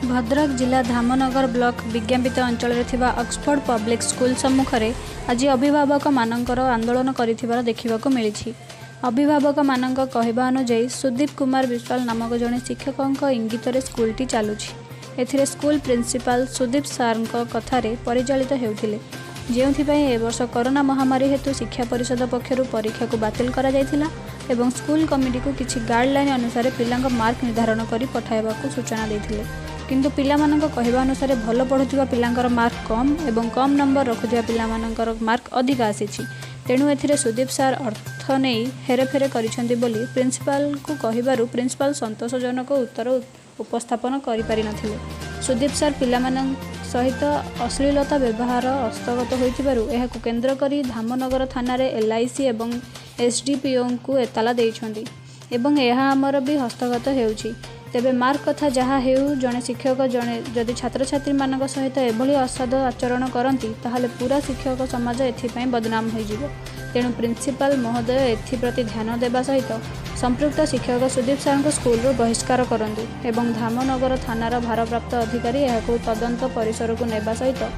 भद्रक जिला धामनगर ब्लॉक विज्ञापित अंचल ऑक्सफोर्ड पब्लिक स्कूल सम्मुख में आज अभिभावक मानकर आंदोलन करिथिबार देखिबाकू मिली। अभिभावक मानक कहवा अनुଯାयी सुदीप कुमार विश्वाल नामक जड़े शिक्षकों इंगित स्कूलटी चलुछि। एथिरे स्कूल प्रिंसिपाल सुदीप सार कथार परिचालित होउथिले, जेउथिपाई ए वर्ष कोरोना महामारी हेतु शिक्षा परिषद पक्षरु परीक्षा को बातिल करा जायथिला एवं स्कूल कमिटी को किछि गाइडलाइन अनुसार पिलांक मार्क निर्धारण करी पठाइबाकू सूचना देथिले। किंतु पिलामानंक कहवा अनुसार भल पढ़ुथिबा पिलांकर मार्क कम एवं कम नंबर रखुथिबा पिलामानंकर मार्क अधिक आसीछि। तेणु एथिरे सुदीप सार अर्थ नहीं हेरफेर करिसेंति बोली प्रिंसिपाल को कहिबारु प्रिंसिपाल संतोषजनक उत्तर उपस्थापन करि पारि नथिले। सुदीप सार पिलामानंक सहित अश्लीलता व्यवहार हस्तगत होइथिबारु एहाकु केंद्र करी धामनगर थाना रे LIC एवं SDPO को एताला देइछंती एवं एहा हमर भी हस्तगत हेउछि। तेबे मार्क कथा जहाँ हेउ जड़े शिक्षक जड़े जदि छात्र छात्री मानक सहित एभली असाध आचरण करती ताहले पूरा शिक्षक समाज एथिपाई बदनाम होइजिवो। तेणु प्रिंसिपाल महोदय एथिप्रति ध्यान देवा सहित संपृक्त शिक्षक सुदीप सार स्कूल बहिष्कार करंतु एवं धामनगर थानार भारप्राप्त अधिकारी यहाकू तदंत परिसर को नेबा सहित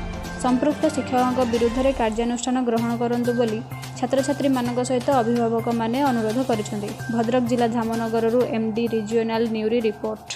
संपृक्त शिक्षकों विरुद्ध में कार्यानुष्ठान ग्रहण करंतु बोली छात्र छात्री मानक सहित अभिभावक माने अनुरोध करिसेंति। भद्रक जिला धामनगर MD रिजियोनाल न्यूरी रिपोर्ट।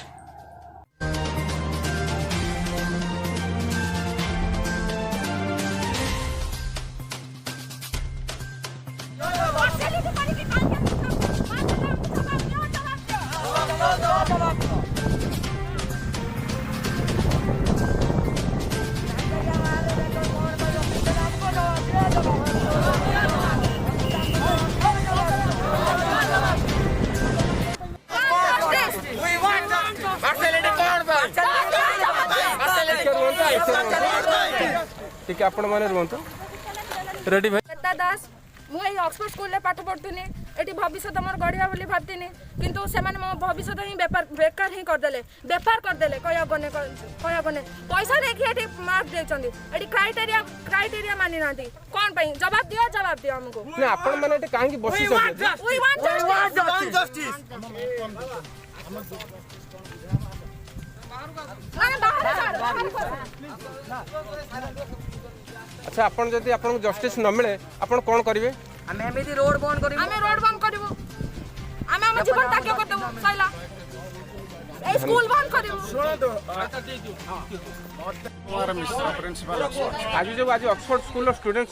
ठीक है आपण माने रुहंतो रेडी भाई दास मु ए ऑक्सफोर्ड स्कूल रे पाठ पढतुनी एटी भविष्य हमर गड़िया बोली भाबतिनी किंतु से माने मो भविष्य ही बेकार ही कर देले व्यापार कर देले कया गने पैसा देखि एटी मार्क देचंदी एटी क्राइटेरिया मानि नांती कोन पई जवाब दियो हमको ना आपण माने एटी काहे की बसी सब वी वांट जस्टिस अच्छा आपण जदी आपण जस्टिस न मिले आपण कोन करिवे हमें एमिति रोड बंद करिवो हमें हम जीवन त्याग कर देबो सैला ए स्कूल बंद करिवो सुनो तो कुमार मिश्रा प्रिंसिपल आज जो आज ऑक्सफोर्ड स्कूल स्टूडेंट्स